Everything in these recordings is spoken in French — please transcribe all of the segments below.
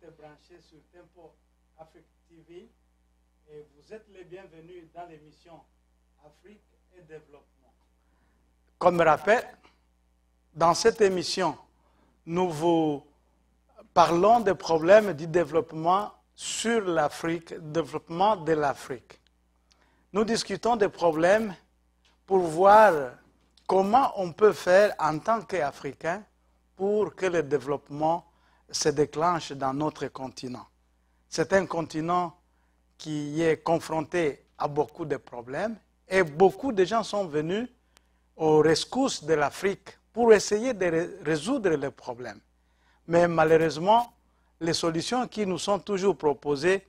êtes branchés sur Tempo Afrique TV et vous êtes les bienvenus dans l'émission Afrique et Développement. Comme rappel, dans cette émission, nous vous parlons des problèmes du développement sur l'Afrique, développement de l'Afrique. Nous discutons des problèmes pour voir comment on peut faire en tant qu'Africains pour que le développement se déclenche dans notre continent. C'est un continent qui est confronté à beaucoup de problèmes et beaucoup de gens sont venus aux rescousse de l'Afrique pour essayer de résoudre les problèmes. Mais malheureusement, les solutions qui nous sont toujours proposées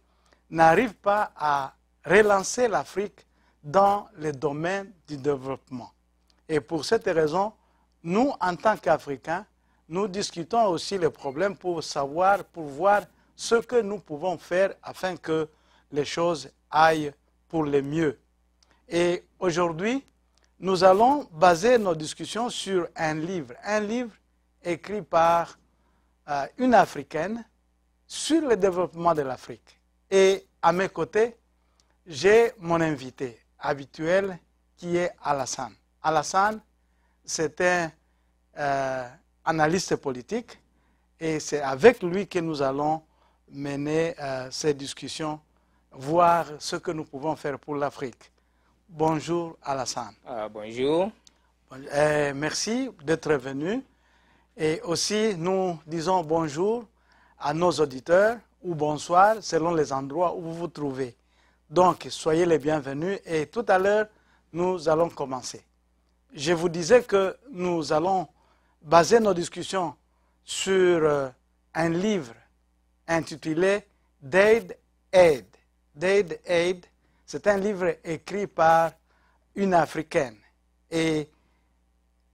n'arrivent pas à relancer l'Afrique dans le domaine du développement. Et pour cette raison, nous, en tant qu'Africains, nous discutons aussi les problèmes pour savoir, pour voir ce que nous pouvons faire afin que les choses aillent pour le mieux. Et aujourd'hui, nous allons baser nos discussions sur un livre écrit par une Africaine sur le développement de l'Afrique. Et à mes côtés, j'ai mon invité habituel qui est Alassane. Alassane, c'est un analyste politique et c'est avec lui que nous allons mener ces discussions, voir ce que nous pouvons faire pour l'Afrique. Bonjour Alassane. Bonjour. Merci d'être venu. Et aussi, nous disons bonjour à nos auditeurs ou bonsoir selon les endroits où vous vous trouvez. Donc, soyez les bienvenus et tout à l'heure, nous allons commencer. Je vous disais que nous allons baser nos discussions sur un livre intitulé Dead Aid. Dead Aid, c'est un livre écrit par une Africaine. Et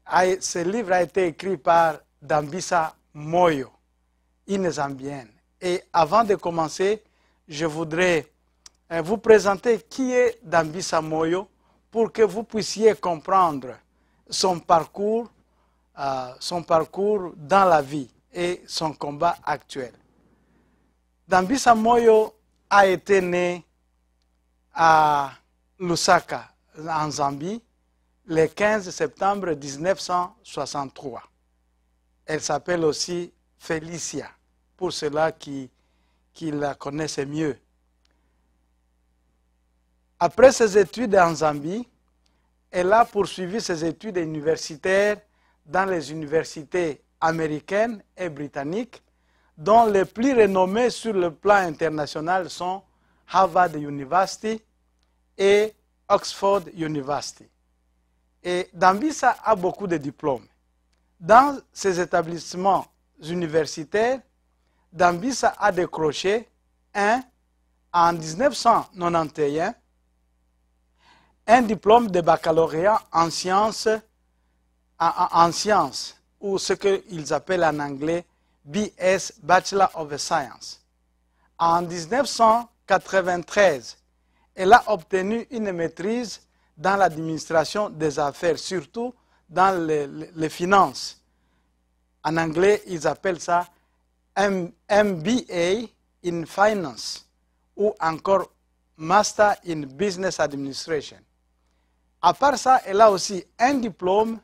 ce livre a été écrit par Dambisa Moyo, une Zambienne. Et avant de commencer, je voudrais vous présenter qui est Dambisa Moyo pour que vous puissiez comprendre son parcours dans la vie et son combat actuel. Dambisa Moyo a été né à Lusaka, en Zambie, le 15 septembre 1963. Elle s'appelle aussi Felicia, pour ceux-là qui la connaissent mieux. Après ses études en Zambie, elle a poursuivi ses études universitaires dans les universités américaines et britanniques, dont les plus renommées sur le plan international sont Harvard University et Oxford University. Et Dambisa a beaucoup de diplômes. Dans ces établissements universitaires, Dambisa a décroché en 1991 un diplôme de baccalauréat en sciences, ou ce qu'ils appellent en anglais BS, Bachelor of Science. En 1993, elle a obtenu une maîtrise dans l'administration des affaires, surtout dans les finances. En anglais, ils appellent ça MBA in Finance ou encore Master in Business Administration. À part ça, elle a aussi un diplôme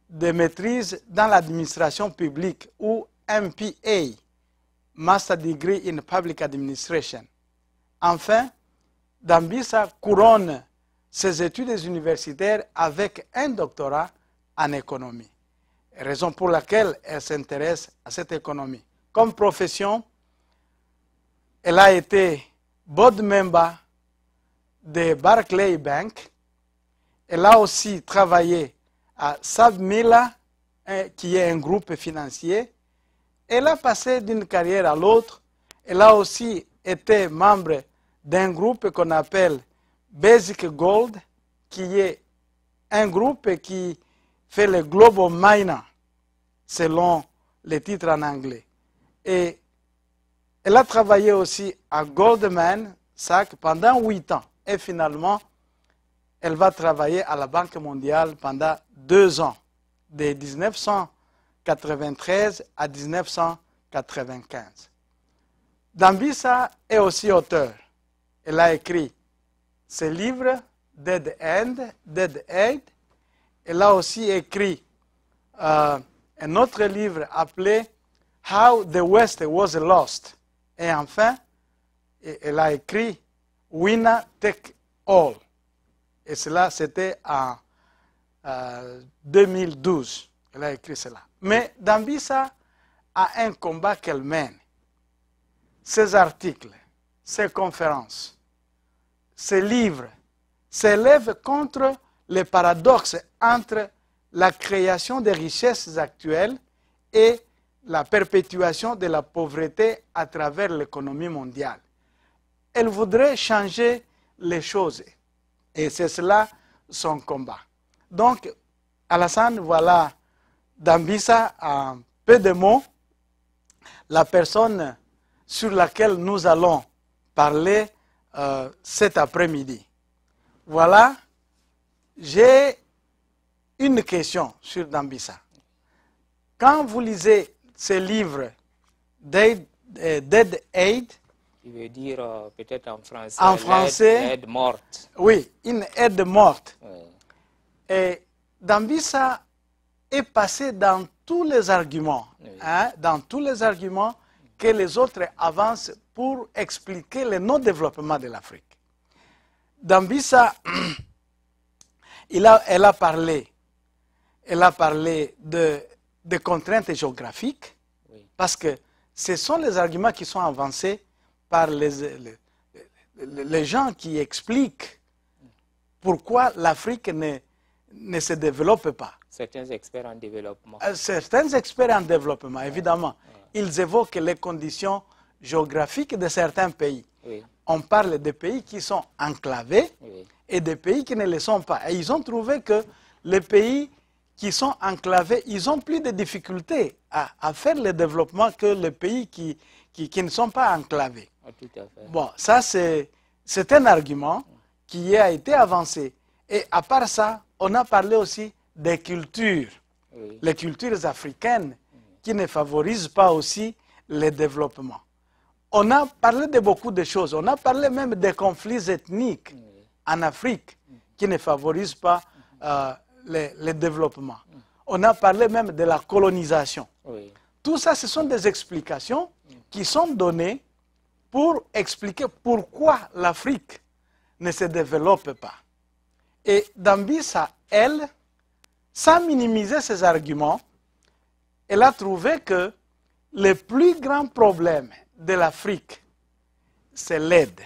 de maîtrise dans l'administration publique ou MPA, Master Degree in Public Administration. Enfin, Dambisa couronne ses études universitaires avec un doctorat en économie, raison pour laquelle elle s'intéresse à cette économie. Comme profession, elle a été board member de Barclays Bank. Elle a aussi travaillé à Savmila, qui est un groupe financier. Elle a passé d'une carrière à l'autre. Elle a aussi été membre d'un groupe qu'on appelle Basic Gold, qui est un groupe qui fait le Global Miner, selon les titres en anglais. Et elle a travaillé aussi à Goldman Sachs pendant 8 ans. Et finalement, elle va travailler à la Banque mondiale pendant 2 ans, de 1993 à 1995. Dambisa est aussi auteur. Elle a écrit ce livre, Dead End, Dead Aid. Elle a aussi écrit un autre livre appelé How the West Was Lost. Et enfin, elle a écrit Winner Take All. Et cela, c'était en 2012. Elle a écrit cela. Mais Dambisa a un combat qu'elle mène. Ses articles, ses conférences, ses livres s'élèvent contre les paradoxes entre la création des richesses actuelles et la perpétuation de la pauvreté à travers l'économie mondiale. Elle voudrait changer les choses. Et c'est cela son combat. Donc, Alassane, voilà Dambisa en peu de mots, la personne sur laquelle nous allons parler cet après-midi. Voilà, j'ai une question sur Dambisa. Quand vous lisez ces livres Dead Aid, Tu veux dire peut-être en français, l'aide morte. Oui, une aide morte. Oui. Et Dambisa est passé dans tous les arguments, Oui. dans tous les arguments que les autres avancent pour expliquer le non-développement de l'Afrique. Dambisa, elle a parlé de contraintes géographiques, Oui. parce que ce sont les arguments qui sont avancés par les gens qui expliquent pourquoi l'Afrique ne se développe pas. Certains experts en développement. Certains experts en développement, évidemment, ils évoquent les conditions géographiques de certains pays. Oui. On parle de pays qui sont enclavés Oui. et de pays qui ne le sont pas. Et ils ont trouvé que les pays qui sont enclavés, ils ont plus de difficultés à faire le développement que les pays qui ne sont pas enclavés. Ah, tout à fait. Bon, ça c'est un argument qui a été avancé. Et à part ça, on a parlé aussi des cultures, Oui. les cultures africaines qui ne favorisent pas aussi le développement. On a parlé de beaucoup de choses. On a parlé même des conflits ethniques en Afrique qui ne favorisent pas le développement. On a parlé même de la colonisation. Oui. Tout ça, ce sont des explications qui sont données pour expliquer pourquoi l'Afrique ne se développe pas. Et Dambisa, elle, sans minimiser ses arguments, elle a trouvé que le plus grand problème de l'Afrique, c'est l'aide.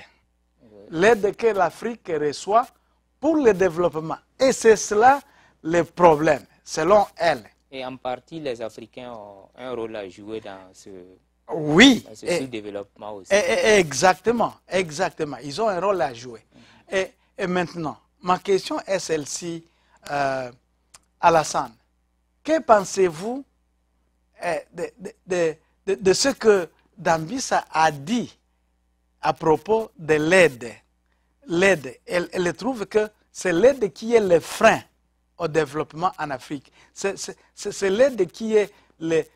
L'aide que l'Afrique reçoit pour le développement. Et c'est cela le problème, selon elle. Et en partie, les Africains ont un rôle à jouer dans ce Oui, sous-développement aussi. exactement, exactement. Ils ont un rôle à jouer. Et maintenant, ma question est celle-ci, Alassane. Que pensez-vous de ce que Dambisa a dit à propos de l'aide? L'aide, elle trouve que c'est l'aide qui est le frein au développement en Afrique. C'est l'aide qui est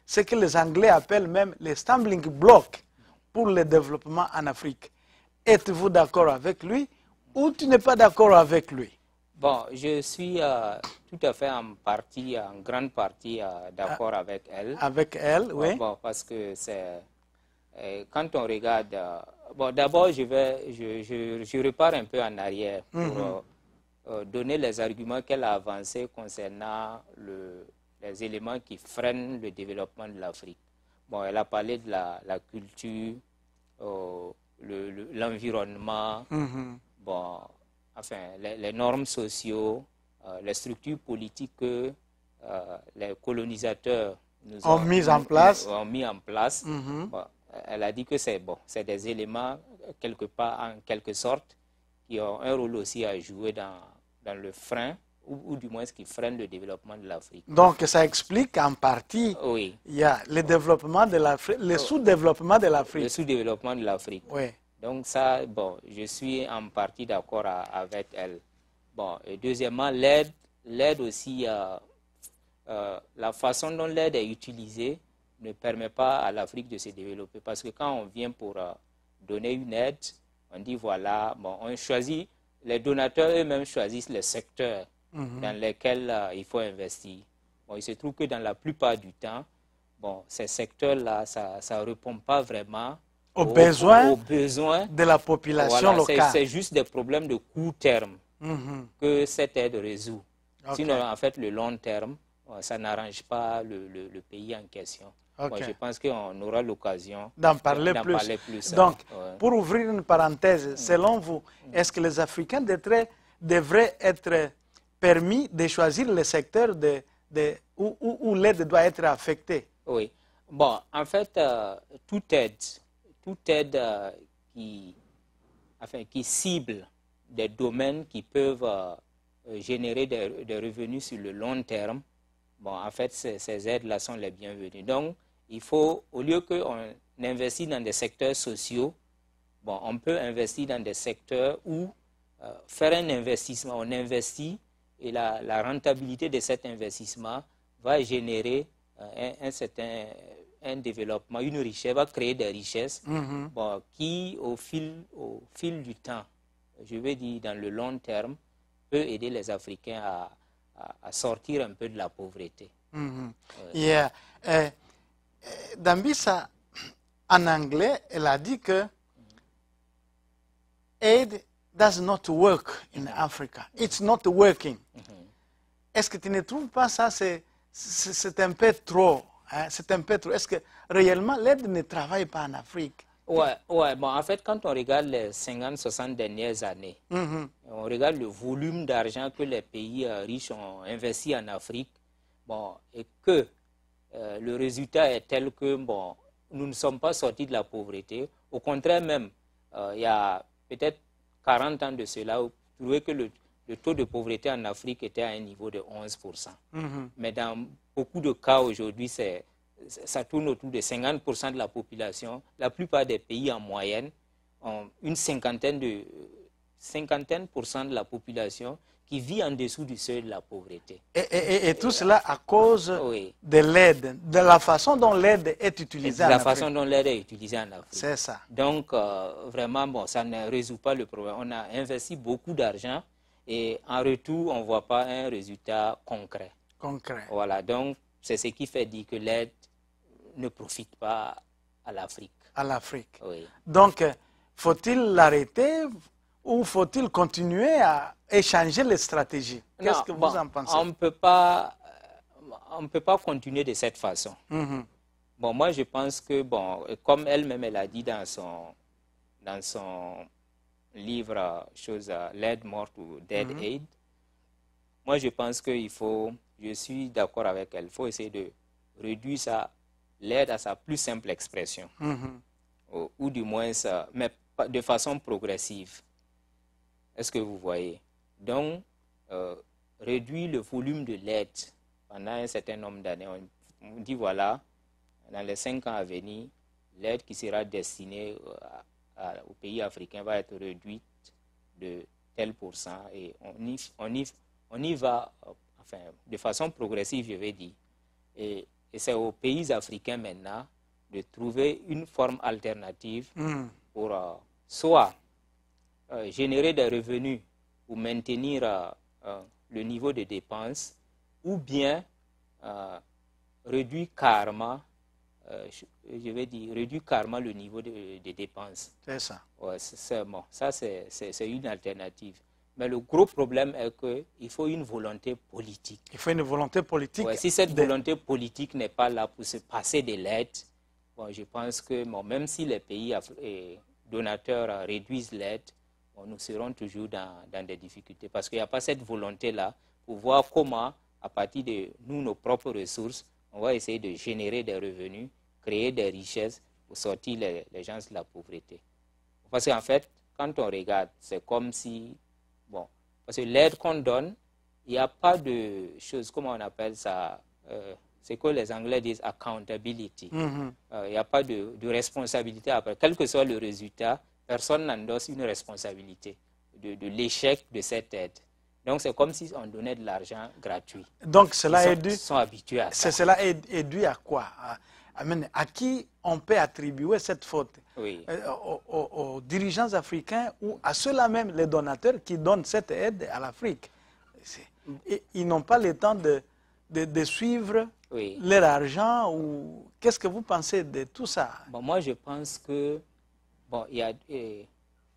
ce que les Anglais appellent même les stumbling blocks pour le développement en Afrique. Êtes-vous d'accord avec lui ou tu n'es pas d'accord avec lui? Bon, je suis tout à fait en grande partie d'accord avec elle. Avec elle, oui. Bon, parce que c'est quand on regarde. Bon, d'abord, je repars un peu en arrière pour donner les arguments qu'elle a avancés concernant les éléments qui freinent le développement de l'Afrique. Bon, elle a parlé de la culture, l'environnement, bon, enfin, les normes sociaux, les structures politiques que les colonisateurs ont mis en place. Bon, elle a dit que c'est des éléments, quelque part, en quelque sorte, qui ont un rôle aussi à jouer dans le frein, ou du moins ce qui freine le développement de l'Afrique. Donc ça explique en partie, oui, il y a le développement de l'Afrique, le sous-développement de l'Afrique. Le sous-développement de l'Afrique. Oui. Donc ça, bon, je suis en partie d'accord avec elle. Bon, et deuxièmement, l'aide aussi, la façon dont l'aide est utilisée ne permet pas à l'Afrique de se développer. Parce que quand on vient pour donner une aide, on dit voilà, bon, on choisit, les donateurs eux-mêmes choisissent les secteurs dans lesquels il faut investir. Bon, il se trouve que dans la plupart du temps, bon, ces secteurs-là, ça ne répond pas vraiment aux besoins de la population locale. C'est juste des problèmes de court terme que cette aide résout. Sinon, en fait, le long terme, ça n'arrange pas le pays en question. Moi, je pense qu'on aura l'occasion d'en parler plus. Donc, pour ouvrir une parenthèse, selon vous, est-ce que les Africains devraient être permis de choisir le secteur où l'aide doit être affectée? Oui. Bon, en fait, toute aide qui cible des domaines qui peuvent générer des revenus sur le long terme, bon, en fait, ces aides-là sont les bienvenues. Donc, il faut, au lieu qu'on investisse dans des secteurs sociaux, bon, on peut investir dans des secteurs où faire un investissement, on investit et la rentabilité de cet investissement va générer un développement, une richesse, va créer des richesses bon, qui, au fil du temps, je veux dire dans le long terme, peut aider les Africains à sortir un peu de la pauvreté. Yeah. Dambisa, en anglais, elle a dit que aid does not work in Africa. It's not working. Est-ce que tu ne trouves pas ça, c'est un peu trop, hein? C'est un peu trop. Est-ce que réellement l'aide ne travaille pas en Afrique? Ouais, bon, en fait, quand on regarde les 50-60 dernières années, on regarde le volume d'argent que les pays riches ont investi en Afrique, bon, et que le résultat est tel que bon, nous ne sommes pas sortis de la pauvreté. Au contraire même, il y a peut-être 40 ans de cela, vous trouvez que le taux de pauvreté en Afrique était à un niveau de 11%. Mais dans beaucoup de cas aujourd'hui, ça tourne autour de 50% de la population. La plupart des pays en moyenne ont une cinquantaine de % de la population qui vit en dessous du seuil de la pauvreté. Et tout cela à cause de l'aide, de la façon dont l'aide est utilisée en Afrique. La façon dont l'aide est utilisée en Afrique. C'est ça. Donc, vraiment, bon, ça ne résout pas le problème. On a investi beaucoup d'argent et en retour, on ne voit pas un résultat concret. Voilà, donc c'est ce qui fait dire que l'aide ne profite pas à l'Afrique. À l'Afrique. Oui. Donc, faut-il l'arrêter ou faut-il continuer à échanger les stratégies? Qu'est-ce que vous en pensez? On ne peut pas continuer de cette façon. Bon, moi, je pense que, bon, comme elle-même, elle a dit dans son livre, l'aide morte ou Dead Aid, moi, je pense qu'il faut, je suis d'accord avec elle, il faut essayer de réduire l'aide à sa plus simple expression, ou du moins, mais de façon progressive. Est-ce que vous voyez? Donc, réduire le volume de l'aide pendant un certain nombre d'années. On dit, voilà, dans les 5 ans à venir, l'aide qui sera destinée aux pays africains va être réduite de tel pourcent et on y va enfin, de façon progressive, je vais dire. Et c'est aux pays africains maintenant de trouver une forme alternative pour soit générer des revenus ou maintenir le niveau de dépenses, ou bien réduire carrément, je vais dire, réduire carrément le niveau de dépenses. C'est ça. Ouais, bon, ça, c'est une alternative. Mais le gros problème est qu'il faut une volonté politique. Il faut une volonté politique. Ouais, si cette volonté politique n'est pas là pour se passer de l'aide, bon, je pense que bon, même si les pays donateurs réduisent l'aide, bon, nous serons toujours dans des difficultés. Parce qu'il n'y a pas cette volonté-là pour voir comment, à partir de nos propres ressources, on va essayer de générer des revenus, créer des richesses pour sortir les gens de la pauvreté. Parce qu'en fait, quand on regarde, c'est comme si... Bon, parce que l'aide qu'on donne, il n'y a pas de choses, comment on appelle ça, c'est que les Anglais disent accountability. Il n'y a pas de responsabilité après. Quel que soit le résultat, personne n'endosse une responsabilité de l'échec de cette aide. Donc c'est comme si on donnait de l'argent gratuit. Donc cela est dû... Ils sont habitués à ça. Cela est dû à quoi? À qui on peut attribuer cette faute? Oui. Aux dirigeants africains ou à ceux-là même, les donateurs qui donnent cette aide à l'Afrique. Ils n'ont pas le temps de suivre leur argent ou qu'est-ce que vous pensez de tout ça? Bon, moi, je pense que, bon, il y a,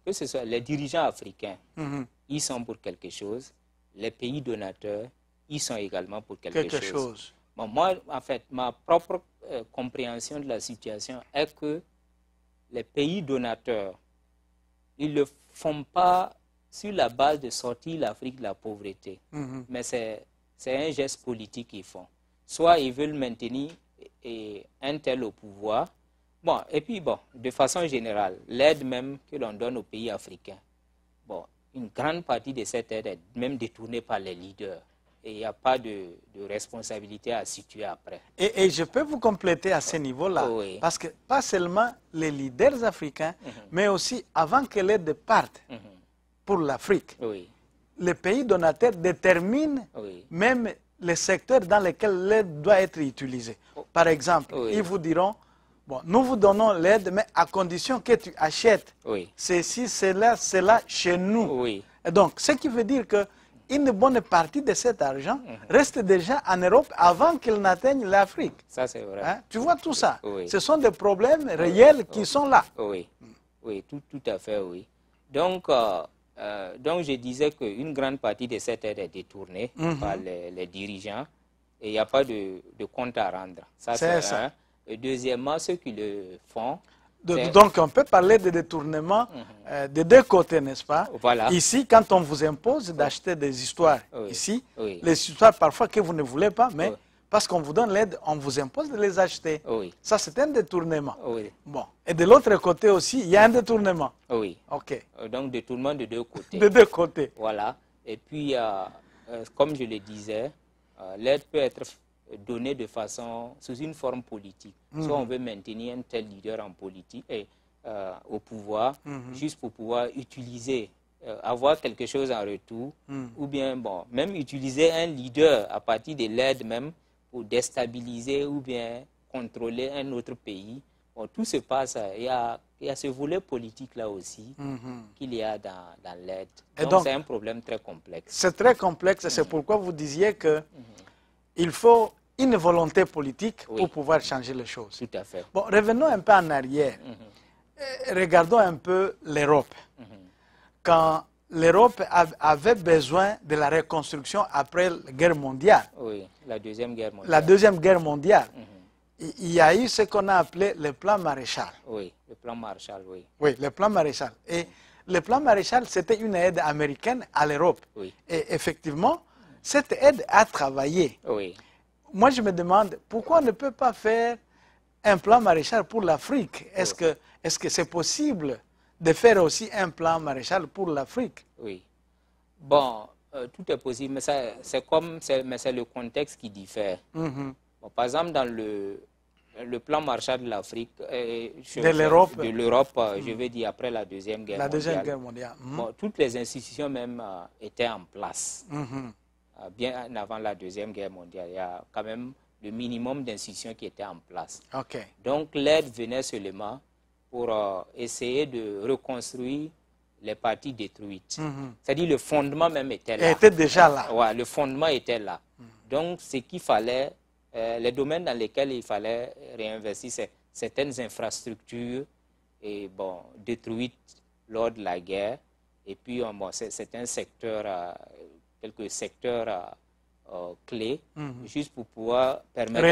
que ce soit les dirigeants africains, ils sont pour quelque chose. Les pays donateurs, ils sont également pour quelque chose. Bon, moi, en fait, ma propre compréhension de la situation est que les pays donateurs, ils ne le font pas sur la base de sortir l'Afrique de la pauvreté. Mais c'est un geste politique qu'ils font. Soit ils veulent maintenir un tel au pouvoir. Bon, et puis, bon, de façon générale, l'aide même que l'on donne aux pays africains, bon, une grande partie de cette aide est même détournée par les leaders. Et il n'y a pas de responsabilité à situer après. Et je peux vous compléter à ce niveau-là, parce que pas seulement les leaders africains, mais aussi avant que l'aide parte pour l'Afrique, les pays donateurs déterminent même les secteurs dans lesquels l'aide doit être utilisée. Par exemple, ils vous diront, bon, nous vous donnons l'aide, mais à condition que tu achètes ceci, cela chez nous. Et donc, ce qui veut dire que une bonne partie de cet argent reste déjà en Europe avant qu'il n'atteigne l'Afrique. Ça, c'est vrai. Hein? Tu vois tout ça? Ce sont des problèmes réels qui sont là. Oui, tout à fait, oui. Donc je disais qu'une grande partie de cette aide est détournée par les dirigeants et il n'y a pas de compte à rendre. C'est ça. Un. Et deuxièmement, ceux qui le font... Donc, on peut parler de détournement de deux côtés, n'est-ce pas? Voilà. Ici, quand on vous impose d'acheter des histoires, ici, les histoires parfois que vous ne voulez pas, mais parce qu'on vous donne l'aide, on vous impose de les acheter. Ça, c'est un détournement. Bon. Et de l'autre côté aussi, il y a un détournement. OK. Donc, détournement de deux côtés. De deux côtés. Voilà. Et puis, comme je le disais, l'aide peut être donnée de façon, sous une forme politique. Soit on veut maintenir un tel leader en politique et au pouvoir, juste pour pouvoir utiliser, avoir quelque chose en retour, ou bien, bon, même utiliser un leader à partir de l'aide même pour déstabiliser ou bien contrôler un autre pays. Bon, tout se passe, il y a ce volet politique là aussi qu'il y a dans l'aide. Donc c'est un problème très complexe. C'est très complexe et c'est pourquoi vous disiez que il faut une volonté politique pour pouvoir changer les choses. Tout à fait. Bon, revenons un peu en arrière. Regardons un peu l'Europe. Quand l'Europe avait besoin de la reconstruction après la guerre mondiale. La Deuxième Guerre mondiale. La Deuxième Guerre mondiale. Il y a eu ce qu'on a appelé le plan Marshall. Le plan Marshall, Oui, le plan Marshall. Et le plan Marshall, c'était une aide américaine à l'Europe. Et effectivement, cette aide a travaillé. Moi, je me demande pourquoi on ne peut pas faire un plan Marshall pour l'Afrique. Est-ce que c'est possible de faire aussi un plan Marshall pour l'Afrique? Bon, tout est possible, mais c'est le contexte qui diffère. Bon, par exemple, dans le plan Marshall de l'Afrique, de l'Europe, je veux dire après la Deuxième Guerre mondiale. La Deuxième Guerre mondiale. Bon, toutes les institutions même étaient en place. Bien avant la Deuxième Guerre mondiale, il y a quand même le minimum d'institutions qui étaient en place. Donc l'aide venait seulement pour essayer de reconstruire les parties détruites. C'est-à-dire le fondement même était là. Il était déjà là. Le fondement était là. Donc ce qu'il fallait, les domaines dans lesquels il fallait réinvestir, c'est certaines infrastructures et, bon, détruites lors de la guerre. Et puis bon, c'est un secteur... quelques secteurs clés, juste pour pouvoir permettre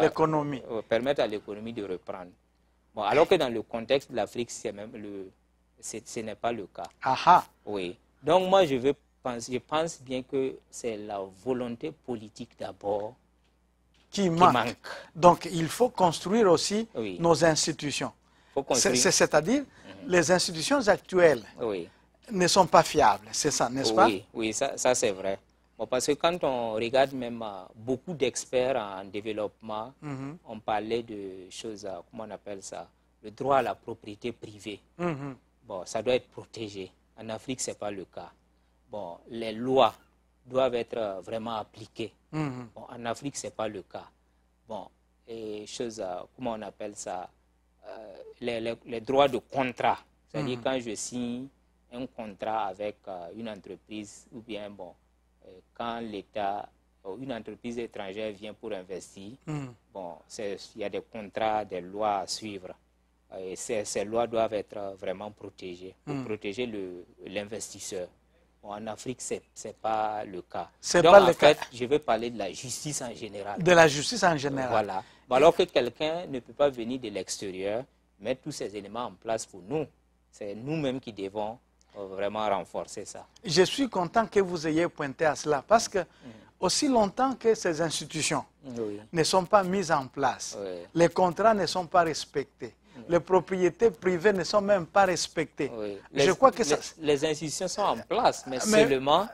l'économie. Permettre à l'économie de reprendre. Bon, alors que dans le contexte de l'Afrique, ce n'est pas le cas. Donc moi, je pense bien que c'est la volonté politique d'abord qui manque. Donc il faut construire aussi nos institutions. C'est-à-dire les institutions actuelles. Ne sont pas fiables, c'est ça, n'est-ce pas? Oui, ça c'est vrai. Bon, parce que quand on regarde même beaucoup d'experts en développement, on parlait de choses, comment on appelle ça, le droit à la propriété privée. Bon, ça doit être protégé. En Afrique, ce n'est pas le cas. Bon, les lois doivent être vraiment appliquées. Bon, en Afrique, ce n'est pas le cas. Bon, les choses, comment on appelle ça, les droits de contrat. C'est-à-dire quand je signe un contrat avec une entreprise ou bien, bon, quand l'État ou une entreprise étrangère vient pour investir, bon, il y a des contrats, des lois à suivre. Et ces lois doivent être vraiment protégées pour protéger l'investisseur. Bon, en Afrique, ce n'est pas le cas. Donc, en fait, je vais parler de la justice en général. De la justice en général. Voilà. Bon, alors que quelqu'un ne peut pas venir de l'extérieur, mettre tous ces éléments en place pour nous. C'est nous-mêmes qui devons vraiment renforcer ça. Je suis content que vous ayez pointé à cela parce que aussi longtemps que ces institutions ne sont pas mises en place, les contrats ne sont pas respectés, les propriétés privées ne sont même pas respectées. Je crois que les institutions sont en place, mais seulement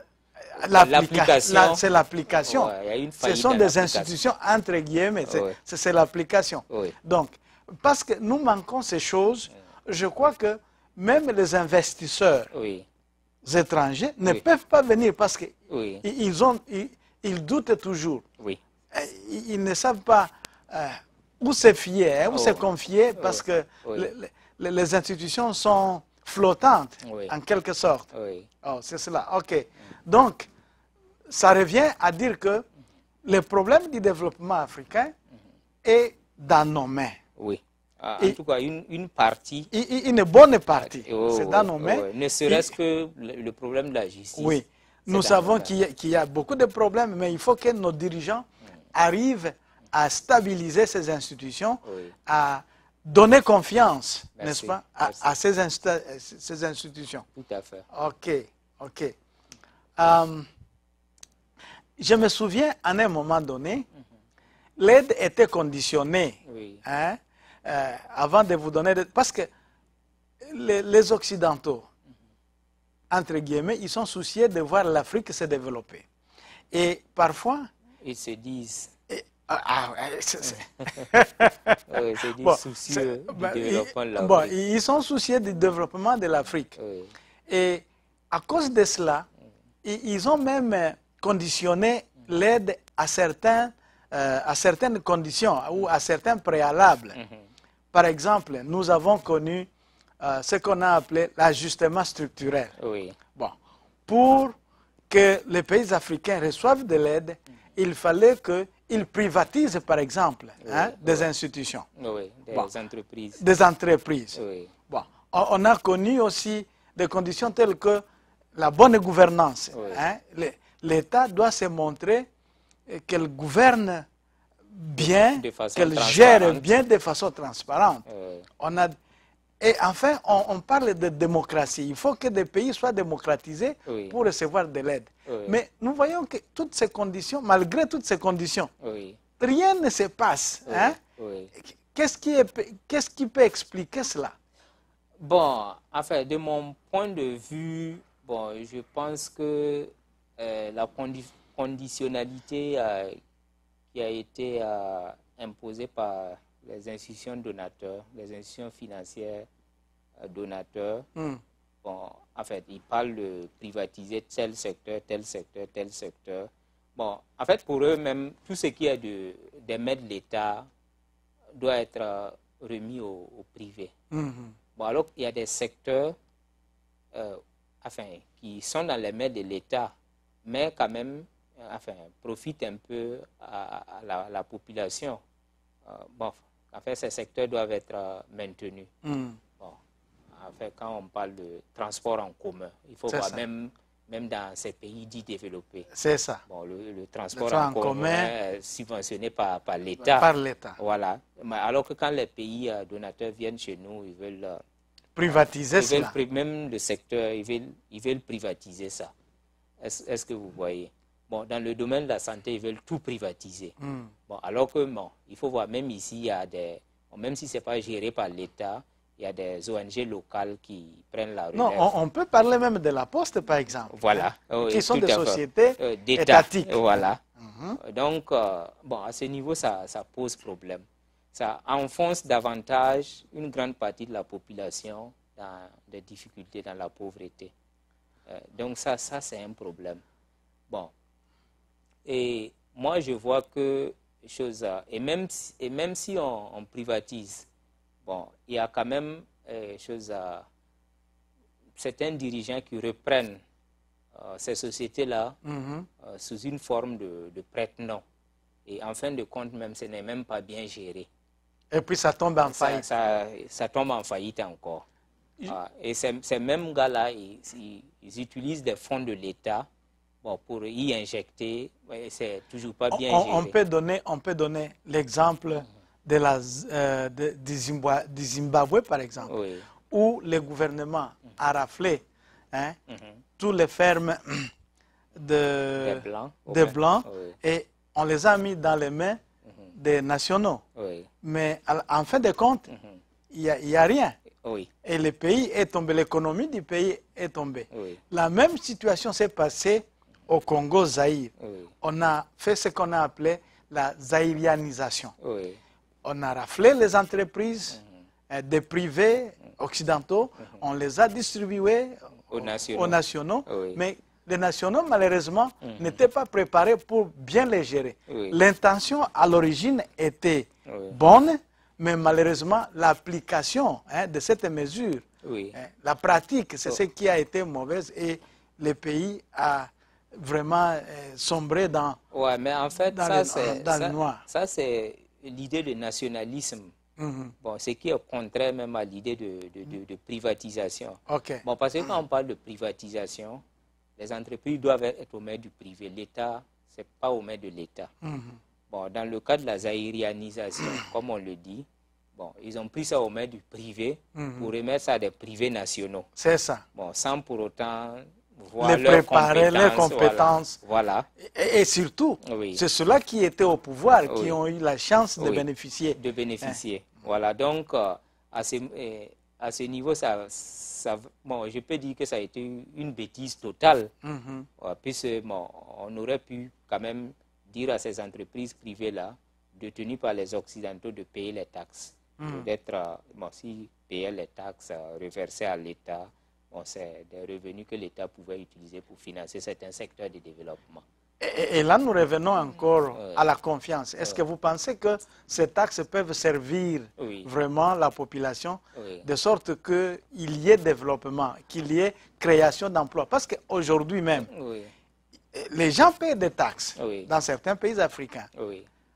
l'application. C'est l'application. Ce sont des institutions entre guillemets, c'est l'application. Donc, parce que nous manquons ces choses, je crois que même les investisseurs étrangers ne peuvent pas venir parce qu'ils doutent toujours. Ils ne savent pas où se fier, où se confier parce que les institutions sont flottantes en quelque sorte. Oh, c'est cela. OK. Donc, ça revient à dire que le problème du développement africain est dans nos mains. Oui. En tout cas, une partie. Une bonne partie. C'est dans nos mains. Ne serait-ce que le problème de la justice. Oui. Nous savons qu'il y a beaucoup de problèmes, mais il faut que nos dirigeants arrivent à stabiliser ces institutions, à donner confiance, n'est-ce pas, à ces institutions. Tout à fait. OK. OK. Je me souviens, à un moment donné, l'aide était conditionnée. Hein, avant de vous donner... Parce que les Occidentaux, entre guillemets, ils sont souciés de voir l'Afrique se développer. Et parfois... Ils se disent... soucieux du développement de l'Afrique. Ils sont soucieux du développement de l'Afrique. Et à cause de cela, ils ont même conditionné l'aide à certaines conditions ou à certains préalables. Par exemple, nous avons connu ce qu'on a appelé l'ajustement structurel. Bon, pour que les pays africains reçoivent de l'aide, il fallait qu'ils privatisent, par exemple, des institutions. Des entreprises. Des entreprises. Bon, on a connu aussi des conditions telles que la bonne gouvernance. L'État doit se montrer qu'elle gouverne bien, qu'elle gère bien de façon transparente. Et enfin, on parle de démocratie. Il faut que des pays soient démocratisés pour recevoir de l'aide. Mais nous voyons que toutes ces conditions, malgré toutes ces conditions, rien ne se passe. Qu'est-ce qui peut expliquer cela? Bon, enfin, de mon point de vue, bon, je pense que la conditionnalité qui a été imposée par les institutions donateurs, les institutions financières donateurs, bon, en fait, ils parlent de privatiser tel secteur, tel secteur, tel secteur. Bon, en fait, pour eux-mêmes, tout ce qui est des mains de l'État doit être remis au privé. Bon, alors il y a des secteurs enfin, qui sont dans les mains de l'État, mais quand même, enfin, profitent un peu à la population. Bon, en fait, ces secteurs doivent être maintenus. Bon, en fait, quand on parle de transport en commun, il faut voir même dans ces pays dits développés. C'est ça. Bon, le transport en commun est subventionné par l'État. Par l'État. Voilà. Mais alors que quand les pays donateurs viennent chez nous, ils veulent privatiser cela. Même le secteur, ils veulent privatiser ça. Est-ce que vous voyez? Bon, dans le domaine de la santé, ils veulent tout privatiser. Bon, alors que, bon, il faut voir, même ici, il y a des... Même si ce n'est pas géré par l'État, il y a des ONG locales qui prennent la relève. Non, on peut parler même de la Poste, par exemple. Voilà. Qui sont des sociétés étatiques. Voilà. Donc, bon, à ce niveau, ça pose problème. Ça enfonce davantage une grande partie de la population dans des difficultés, dans la pauvreté. Donc, ça c'est un problème. Bon. Et moi, je vois que et même si on privatise, bon, il y a quand même certains dirigeants qui reprennent ces sociétés-là sous une forme de prête-nom. Et en fin de compte, même, ce n'est même pas bien géré. Et puis ça tombe en faillite. Ça tombe en faillite encore. Et ces mêmes gars-là, ils utilisent des fonds de l'État pour y injecter. C'est toujours pas bien géré. On peut donner l'exemple du Zimbabwe, par exemple, où le gouvernement a raflé toutes les fermes des Blancs et on les a mis dans les mains des nationaux. Mais en fin de compte, il n'y a rien. Et le pays est tombé, l'économie du pays est tombée. La même situation s'est passée au Congo-Zaïre. On a fait ce qu'on a appelé la zaïrianisation. On a raflé les entreprises des privés occidentaux, on les a distribuées aux nationaux, mais les nationaux, malheureusement, n'étaient pas préparés pour bien les gérer. L'intention, à l'origine, était bonne, mais malheureusement, l'application de cette mesure, la pratique, c'est ce qui a été mauvaise et le pays a vraiment sombré dans, mais en fait, dans le noir. Ça, c'est l'idée de nationalisme. Ce qui est contraire même à l'idée de privatisation. Bon, parce que quand on parle de privatisation, les entreprises doivent être au main du privé. L'État, ce n'est pas au main de l'État. Bon, dans le cas de la zaïrianisation, comme on le dit, bon, ils ont pris ça aux mains du privé pour remettre ça à des privés nationaux. C'est ça. Bon, sans pour autant voir leurs compétences. Voilà. Et surtout, c'est ceux-là qui étaient au pouvoir, qui ont eu la chance de bénéficier. Voilà, donc à ce niveau, bon, je peux dire que ça a été une bêtise totale. Puisque on aurait pu quand même dire à ces entreprises privées-là, détenues par les Occidentaux, de payer les taxes. D'être, si payer les taxes reversées à l'État, c'est des revenus que l'État pouvait utiliser pour financer certains secteurs de développement. Et là, nous revenons encore à la confiance. Est-ce que vous pensez que ces taxes peuvent servir vraiment la population de sorte qu'il y ait développement, qu'il y ait création d'emplois? Parce qu'aujourd'hui même, les gens paient des taxes dans certains pays africains.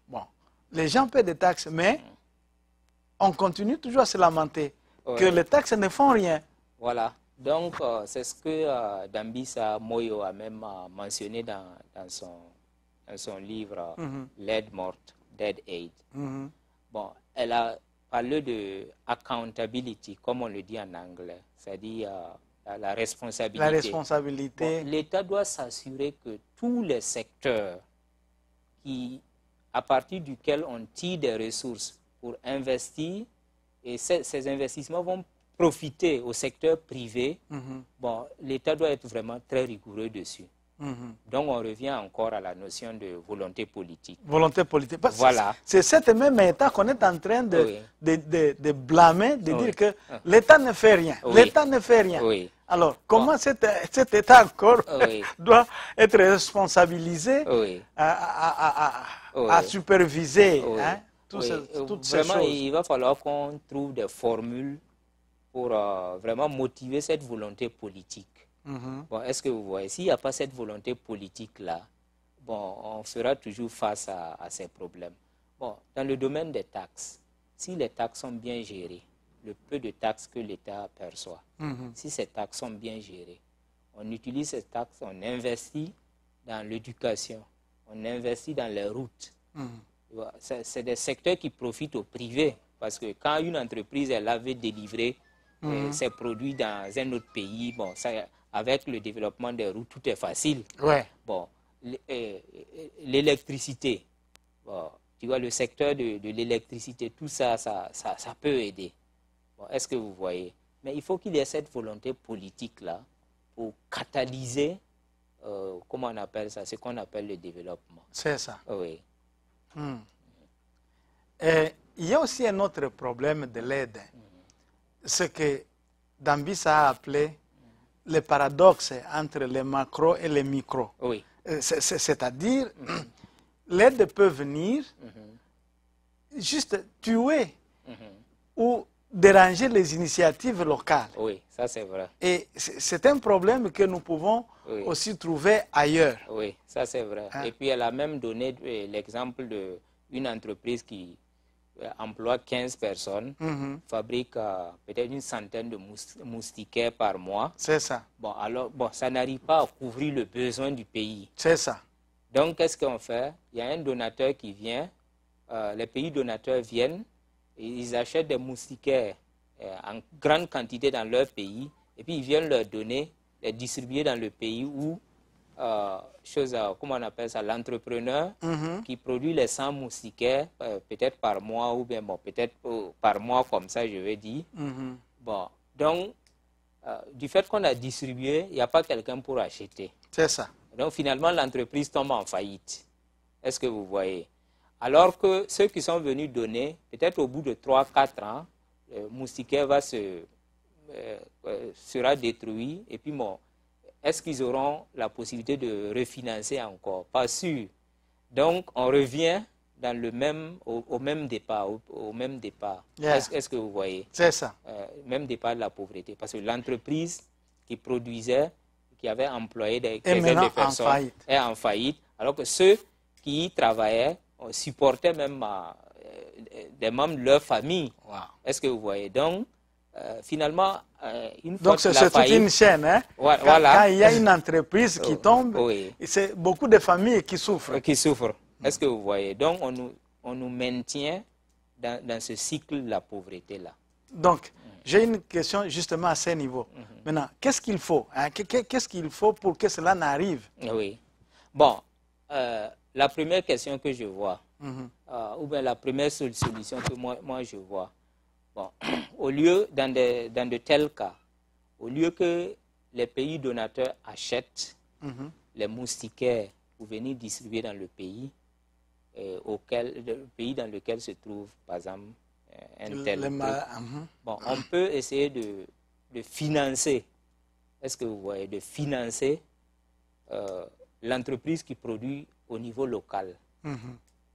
Bon, les gens paient des taxes, mais on continue toujours à se lamenter que les taxes ne font rien. Voilà. Donc, c'est ce que Dambisa Moyo a même mentionné dans son livre L'aide morte, Dead Aid. Bon, elle a parlé de accountability, comme on le dit en anglais, c'est-à-dire la responsabilité. La responsabilité. Bon, l'État doit s'assurer que tous les secteurs à partir duquel on tire des ressources pour investir, et ces investissements vont profiter au secteur privé, bon, l'État doit être vraiment très rigoureux dessus. Donc, on revient encore à la notion de volonté politique. Volonté politique. Voilà. C'est cet même État qu'on est en train de blâmer, de dire que l'État ne fait rien. L'État ne fait rien. Alors, comment cet État encore doit être responsabilisé à superviser toutes ces choses? Il va falloir qu'on trouve des formules pour vraiment motiver cette volonté politique. Bon, est-ce que vous voyez, s'il n'y a pas cette volonté politique-là, bon, on fera toujours face à ces problèmes. Bon, dans le domaine des taxes, si les taxes sont bien gérées, le peu de taxes que l'État perçoit, si ces taxes sont bien gérées, on utilise ces taxes, on investit dans l'éducation, on investit dans les routes. C'est des secteurs qui profitent au privé, parce que quand une entreprise elle avait délivré ses produits dans un autre pays, bon, ça, avec le développement des routes, tout est facile. Bon, l'électricité, bon, tu vois, le secteur de l'électricité, tout ça, ça peut aider. Bon, est-ce que vous voyez? Mais il faut qu'il y ait cette volonté politique-là pour catalyser, comment on appelle ça, ce qu'on appelle le développement. C'est ça. Oui. Et il y a aussi un autre problème de l'aide. Ce que Dambisa a appelé le paradoxe entre les macros et les micros. C'est-à-dire, l'aide peut venir juste tuer ou déranger les initiatives locales. Oui, ça c'est vrai. Et c'est un problème que nous pouvons aussi trouver ailleurs. Oui, ça c'est vrai. Hein? Et puis elle a même donné l'exemple d'une entreprise qui emploie 15 personnes, fabrique peut-être une centaine de moustiquaires par mois. C'est ça. Bon, alors, ça n'arrive pas à couvrir le besoin du pays. C'est ça. Donc, qu'est-ce qu'on fait? Il y a un donateur qui vient, les pays donateurs viennent, et ils achètent des moustiquaires en grande quantité dans leur pays, et puis ils viennent leur donner, les distribuer dans le pays où, comment on appelle ça, l'entrepreneur qui produit les 100 moustiquaires, peut-être par mois, ou bien bon, peut-être par mois comme ça, je vais dire. Bon, donc, du fait qu'on a distribué, il n'y a pas quelqu'un pour acheter. C'est ça. Donc, finalement, l'entreprise tombe en faillite. Est-ce que vous voyez? Alors que ceux qui sont venus donner, peut-être au bout de 3-4 ans, le moustiquaire sera détruit. Et puis, bon, est-ce qu'ils auront la possibilité de refinancer encore? Pas sûr. Donc, on revient dans au même départ. Yeah. Est-ce que vous voyez? C'est ça. Même départ de la pauvreté. Parce que l'entreprise qui produisait, qui avait employé des personnes, est en faillite. Alors que ceux qui y travaillaient supportaient même des membres de leur famille. Wow. Est-ce que vous voyez? Donc, finalement, une fois que c'est toute une chaîne. Hein? Voilà. Quand il y a une entreprise qui tombe, c'est beaucoup de familles qui souffrent. Est-ce que vous voyez? Donc, on nous maintient dans ce cycle de la pauvreté-là. Donc, j'ai une question justement à ce niveau. Maintenant, qu'est-ce qu'il faut? Hein? Qu'est-ce qu'il faut pour que cela n'arrive? Oui. Bon, la première question que je vois, ou bien la première solution que moi je vois, bon, au lieu, dans de tels cas, au lieu que les pays donateurs achètent les moustiquaires pour venir distribuer dans le pays, le pays dans lequel se trouve, par exemple, un tel. Bon, on peut essayer de financer, est-ce que vous voyez, de financer l'entreprise qui produit au niveau local.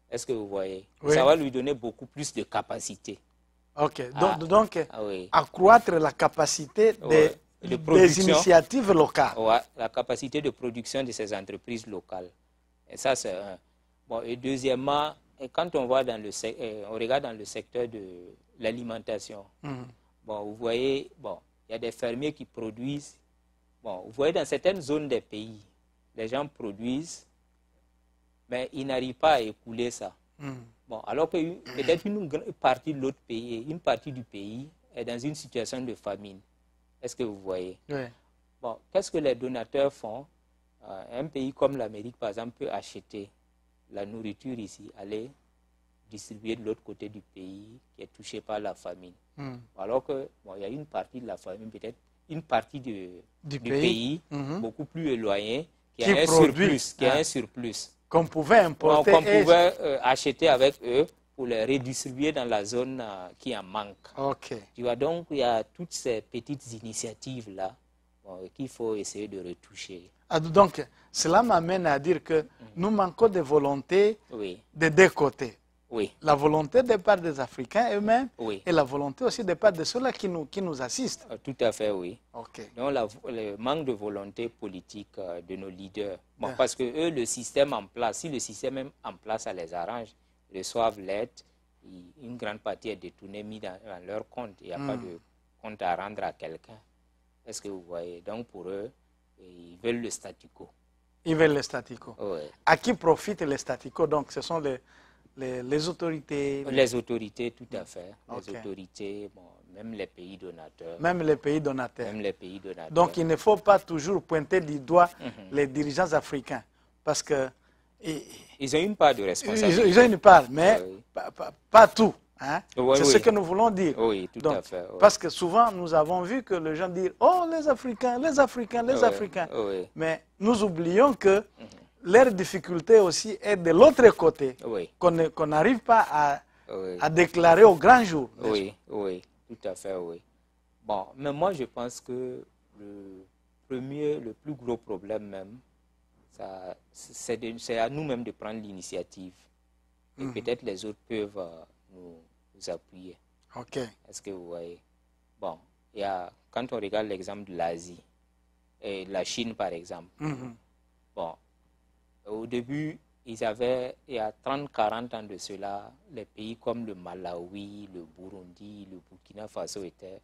Est-ce que vous voyez? Ça va lui donner beaucoup plus de capacité. Ok, donc accroître la capacité des initiatives locales. Ouais, la capacité de production de ces entreprises locales. Et ça, c'est un. Bon, et deuxièmement, quand on regarde dans le secteur de l'alimentation, bon, vous voyez, bon, il y a des fermiers qui produisent. Bon, vous voyez, dans certaines zones des pays, les gens produisent, mais ils n'arrivent pas à écouler ça. Bon, alors que peut-être une partie de l'autre pays, une partie du pays est dans une situation de famine. Est-ce que vous voyez? Oui. Bon, qu'est-ce que les donateurs font? Un pays comme l'Amérique, par exemple, peut acheter la nourriture ici, aller distribuer de l'autre côté du pays qui est touché par la famine. Alors que bon, il y a une partie de la famine, peut-être une partie du pays beaucoup plus éloignée qui a un surplus. Qu'on pouvait importer. Qu'on pouvait acheter avec eux pour les redistribuer dans la zone qui en manque. Okay. Tu vois, donc il y a toutes ces petites initiatives-là qu'il faut essayer de retoucher. Donc, cela m'amène à dire que nous manquons de volonté des deux côtés. Oui. La volonté de part des Africains eux-mêmes et la volonté aussi de part de ceux-là qui nous assistent. Tout à fait, oui. Okay. Donc, le manque de volonté politique de nos leaders. Bon, parce que eux, le système en place, si le système en place, ça les arrange, ils reçoivent l'aide, une grande partie est détournée, mise dans leur compte. Il n'y a pas de compte à rendre à quelqu'un. Est-ce que vous voyez? Donc, pour eux, ils veulent le statu quo. Ils veulent le statu quo. Oui. À qui profitent les statu quo? Donc, ce sont les autorités. Les autorités, tout à fait. Les autorités, bon, même les pays donateurs. Même les pays donateurs. Même les pays donateurs. Donc, il ne faut pas toujours pointer du doigt les dirigeants africains. Parce que... Ils ont une part de responsabilité. Ils ont une part, mais pas tout. Hein? C'est ce que nous voulons dire. Oui, tout à fait. Parce que souvent, nous avons vu que les gens disent « Oh, les Africains, les Africains, les Africains ». Mais nous oublions que leur difficulté aussi est de l'autre côté, qu'on n'arrive pas à déclarer au grand jour. Oui, tout à fait, oui. Bon, mais moi, je pense que le plus gros problème même, c'est à nous-mêmes de prendre l'initiative. Et peut-être les autres peuvent nous appuyer. Ok. Est-ce que vous voyez? Bon, quand on regarde l'exemple de l'Asie, et la Chine par exemple, bon, au début, il y a 30-40 ans de cela, les pays comme le Malawi, le Burundi, le Burkina Faso étaient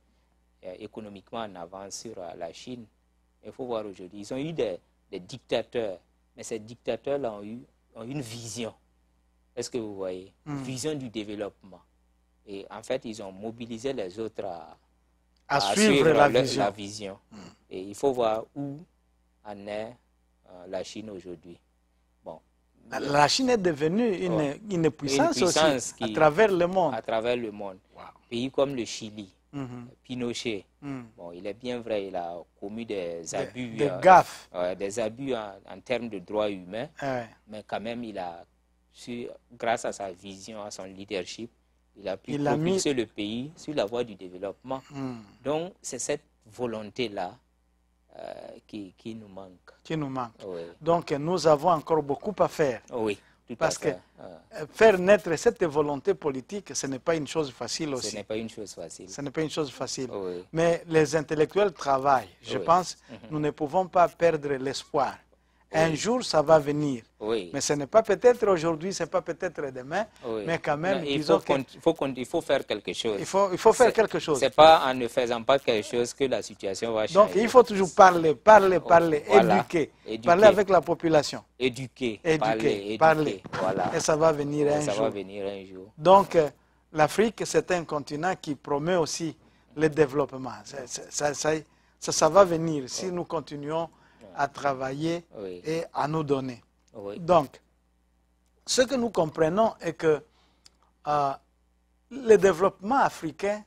économiquement en avance sur la Chine. Il faut voir aujourd'hui, ils ont eu des dictateurs, mais ces dictateurs-là ont une vision. Est-ce que vous voyez? Une vision du développement. Et en fait, ils ont mobilisé les autres à suivre la vision. Et il faut voir où en est la Chine aujourd'hui. Bon, la Chine est devenue une puissance aussi à travers le monde. À travers le monde. Wow. Pays comme le Chili, Pinochet, bon, il est bien vrai, il a commis des abus, des gaffes. Des abus en termes de droits humains, mais quand même, il a su, grâce à sa vision, à son leadership, il a pu propulser le pays sur la voie du développement. Donc, c'est cette volonté-là qui nous manque. Qui nous manque. Oui. Donc, nous avons encore beaucoup à faire. Oui, tout parce à fait. Que faire naître cette volonté politique, ce n'est pas une chose facile aussi. Ce n'est pas une chose facile. Ce n'est pas une chose facile. Oui. Mais les intellectuels travaillent. Je pense que nous ne pouvons pas perdre l'espoir. Un jour, ça va venir. Oui. Mais ce n'est pas peut-être aujourd'hui, ce n'est pas peut-être demain, mais quand même, il faut faire quelque chose. Il faut faire quelque chose. Ce n'est pas en ne faisant pas quelque chose que la situation va changer. Donc, il faut toujours parler, voilà. éduquer, parler avec la population. Éduquer. Voilà. Et ça va venir un jour. Donc, l'Afrique, c'est un continent qui promeut aussi le développement. Ça va venir si nous continuons à travailler et à nous donner. Donc, ce que nous comprenons est que le développement africain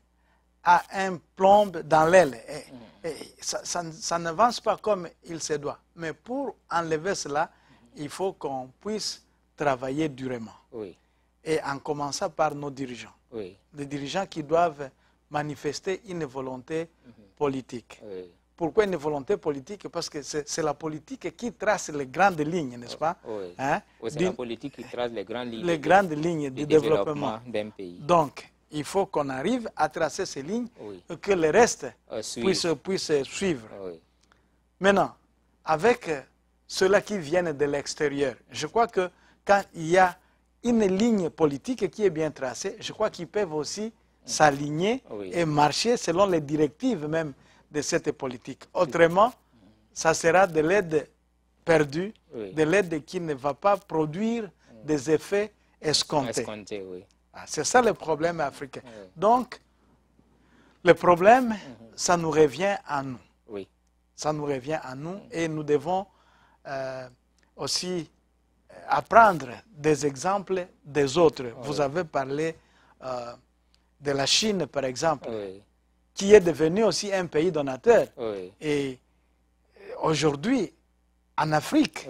a un plomb dans l'aile. Et ça n'avance pas comme il se doit. Mais pour enlever cela, il faut qu'on puisse travailler durement. Et en commençant par nos dirigeants. Les dirigeants qui doivent manifester une volonté politique. Pourquoi une volonté politique? Parce que c'est la politique qui trace les grandes lignes, n'est-ce pas? C'est la politique qui trace les grandes lignes du développement d'un pays. Donc, il faut qu'on arrive à tracer ces lignes et que le reste puisse suivre. Maintenant, avec ceux-là qui viennent de l'extérieur, je crois que quand il y a une ligne politique qui est bien tracée, je crois qu'ils peuvent aussi s'aligner et marcher selon les directives même de cette politique. Autrement, ça sera de l'aide perdue, de l'aide qui ne va pas produire des effets escomptés. C'est ça le problème africain. Donc, le problème, ça nous revient à nous. Ça nous revient à nous et nous devons aussi apprendre des exemples des autres. Vous avez parlé de la Chine, par exemple, qui est devenu aussi un pays donateur. Et aujourd'hui, en Afrique,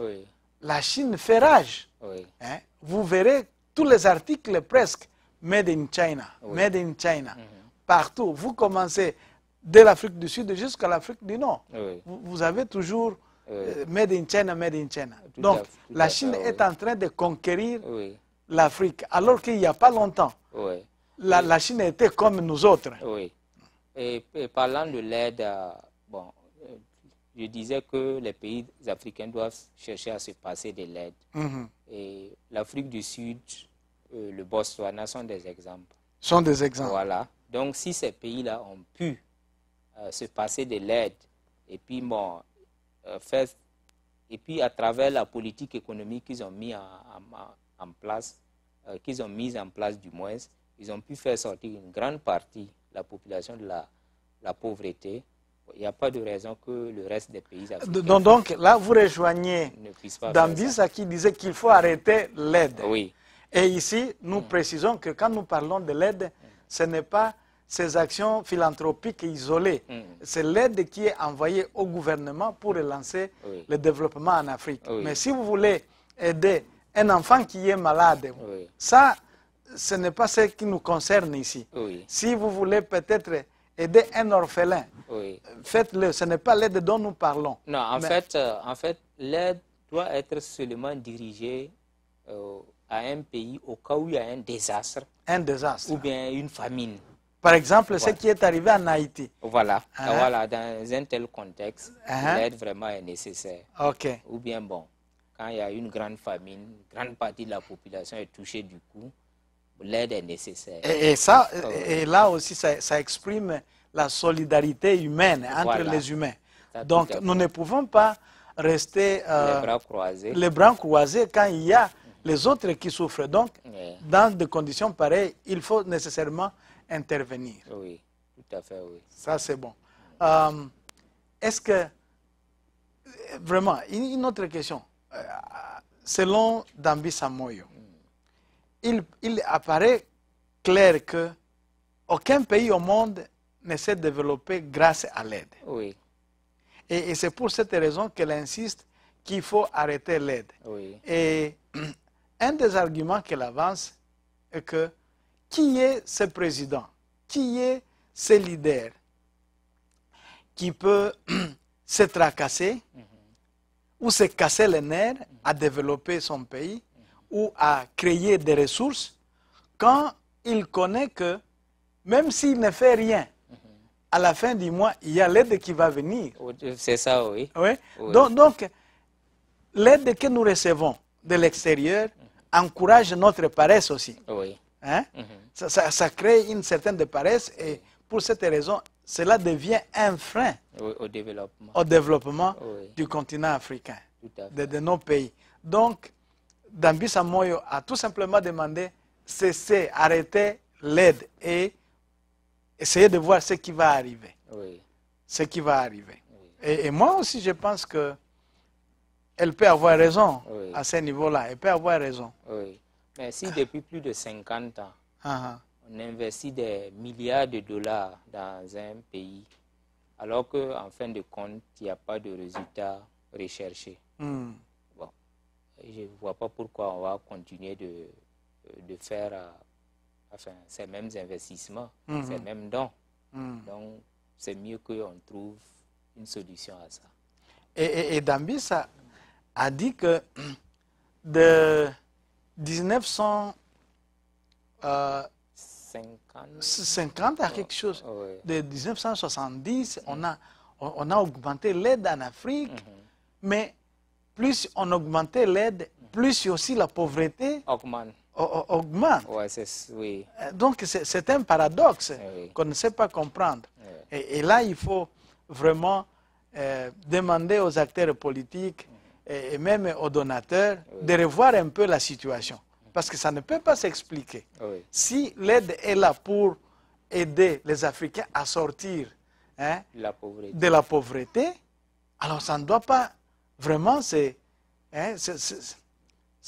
la Chine fait rage. Vous verrez tous les articles presque Made in China, Made in China, partout. Vous commencez de l'Afrique du Sud jusqu'à l'Afrique du Nord. Vous avez toujours Made in China, Made in China. Donc, la Chine est en train de conquérir l'Afrique, alors qu'il n'y a pas longtemps, la Chine était comme nous autres. Et parlant de l'aide, bon, je disais que les pays africains doivent chercher à se passer de l'aide. Et l'Afrique du Sud, le Botswana sont des exemples. Voilà. Donc, si ces pays-là ont pu se passer de l'aide, et puis, bon, et puis à travers la politique économique qu'ils ont mis en place, du moins, ils ont pu faire sortir une grande partie la population de la pauvreté. Il n'y a pas de raison que le reste des pays africains... Donc là, vous rejoignez Dambisa qui disait qu'il faut arrêter l'aide. Et ici, nous précisons que quand nous parlons de l'aide, ce n'est pas ces actions philanthropiques isolées. C'est l'aide qui est envoyée au gouvernement pour relancer le développement en Afrique. Mais si vous voulez aider un enfant qui est malade, ça... ce n'est pas ce qui nous concerne ici. Si vous voulez peut-être aider un orphelin, faites-le. Ce n'est pas l'aide dont nous parlons. Non, en fait, l'aide doit être seulement dirigé à un pays au cas où il y a un désastre. Un désastre. Ou bien une famine. Par exemple, ce qui est arrivé en Haïti. Voilà. Voilà, dans un tel contexte, l'aide vraiment est nécessaire. Okay. Ou bien, bon, quand il y a une grande famine, une grande partie de la population est touchée du coup, l'aide est nécessaire. Et là aussi, ça exprime la solidarité humaine entre les humains. Donc, nous ne pouvons pas rester les bras croisés quand il y a les autres qui souffrent. Donc, dans des conditions pareilles, il faut nécessairement intervenir. Oui, tout à fait, oui. Ça, c'est bon. Est-ce que, vraiment, une autre question. Selon Dambisa Moyo, il apparaît clair que aucun pays au monde ne s'est développé grâce à l'aide. Oui. Et c'est pour cette raison qu'elle insiste qu'il faut arrêter l'aide. Oui. Et un des arguments qu'elle avance est que qui est ce président, qui est ce leader qui peut se tracasser ou se casser les nerfs à développer son pays ou à créer des ressources quand il connaît que même s'il ne fait rien, à la fin du mois, il y a l'aide qui va venir. C'est ça, oui. Oui. Oui. Donc l'aide que nous recevons de l'extérieur encourage notre paresse aussi. Oui. Hein? Ça crée une certaine paresse et pour cette raison, cela devient un frein au développement, oui, du continent africain, de nos pays. Donc, Dambisa Moyo a tout simplement demandé cesser, arrêter l'aide et essayer de voir ce qui va arriver. Oui. Ce qui va arriver. Oui. Et moi aussi, je pense que elle peut avoir raison, oui, à ce niveau-là. Elle peut avoir raison. Oui. Mais si depuis plus de 50 ans, on investit des milliards de dollars dans un pays, alors qu'en fin de compte, il n'y a pas de résultats recherchés. Bon, je ne vois pas pourquoi on va continuer de faire ces mêmes investissements, ces mêmes dons. Donc, c'est mieux qu'on trouve une solution à ça. Et Dambisa a dit que de 1950 à quelque chose, de 1970, on a augmenté l'aide en Afrique, mais plus on augmentait l'aide, plus aussi la pauvreté augmente. Ouais, oui. Donc c'est un paradoxe qu'on ne sait pas comprendre. Et là, il faut vraiment demander aux acteurs politiques et même aux donateurs de revoir un peu la situation. Parce que ça ne peut pas s'expliquer. Si l'aide est là pour aider les Africains à sortir de la pauvreté, alors ça ne doit pas vraiment se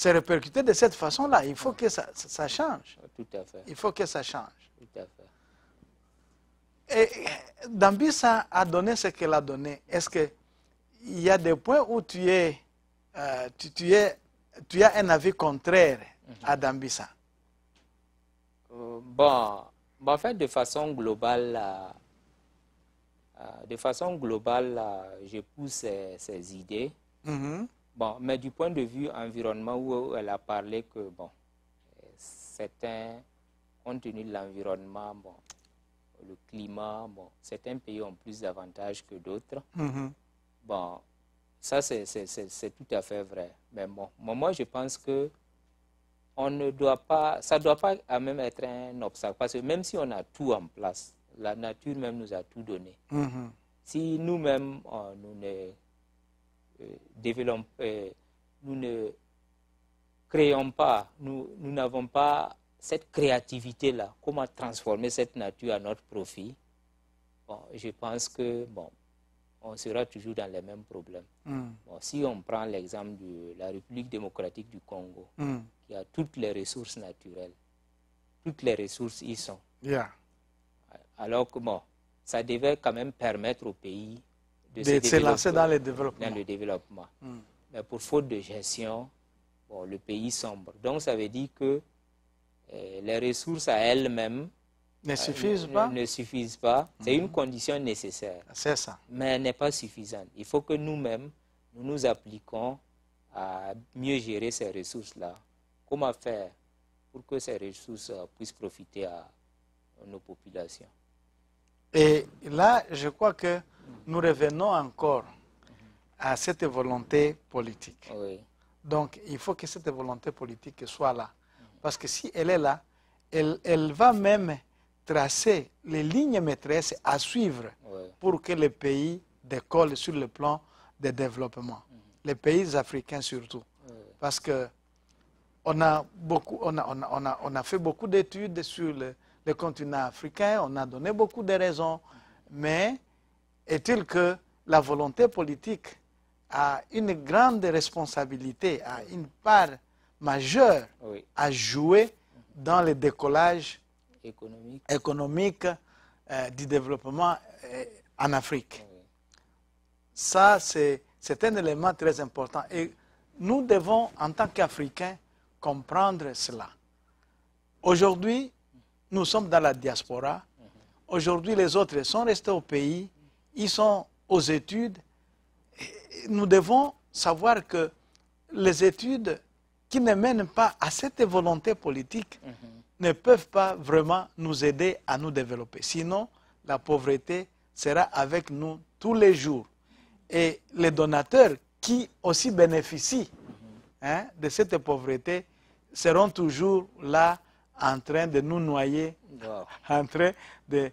répercuter de cette façon-là. Il faut que ça change. Tout à fait. Il faut que ça change. Tout à fait. Et Dambisa a donné ce qu'elle a donné. Est-ce qu'il y a des points où tu as un avis contraire à Dambisa? Bon, en fait, de façon globale, je pousse ces idées. Bon, mais du point de vue environnement, où elle a parlé que, bon, compte tenu de l'environnement, bon, le climat, bon, certains pays ont plus d'avantages que d'autres. Bon, ça, c'est tout à fait vrai. Mais bon, moi, je pense que ça ne doit pas même être un obstacle. Parce que même si on a tout en place, la nature même nous a tout donné. Si nous-mêmes, nous ne créons pas, nous n'avons pas cette créativité-là, comment transformer cette nature à notre profit, bon, je pense que, bon, on sera toujours dans les mêmes problèmes. Bon, si on prend l'exemple de la République démocratique du Congo, qui a toutes les ressources naturelles, toutes les ressources y sont. Alors que, bon, ça devait quand même permettre au pays de se lancer dans le développement. Mais pour faute de gestion, bon, le pays sombre. Donc, ça veut dire que les ressources à elles-mêmes ne suffisent pas. C'est une condition nécessaire. C'est ça. Mais elle n'est pas suffisante. Il faut que nous-mêmes, nous nous appliquons à mieux gérer ces ressources-là, comment faire pour que ces ressources puissent profiter à nos populations? Et là, je crois que nous revenons encore à cette volonté politique. Oui. Donc, il faut que cette volonté politique soit là. Parce que si elle est là, elle va même tracer les lignes maîtresses à suivre pour que le pays décolle sur le plan de développement. Les pays africains surtout. Parce que on a fait beaucoup d'études sur le continent africain, on a donné beaucoup de raisons, mais est-il que la volonté politique a une grande responsabilité, a une part majeure à jouer dans le décollage économique du développement en Afrique. Ça, c'est un élément très important. Et nous devons, en tant qu'Africains, comprendre cela. Aujourd'hui, nous sommes dans la diaspora. Aujourd'hui, les autres sont restés au pays. Ils sont aux études. Et nous devons savoir que les études qui ne mènent pas à cette volonté politique ne peuvent pas vraiment nous aider à nous développer. Sinon, la pauvreté sera avec nous tous les jours. Et les donateurs qui aussi bénéficient de cette pauvreté seront toujours là en train de nous noyer, en train de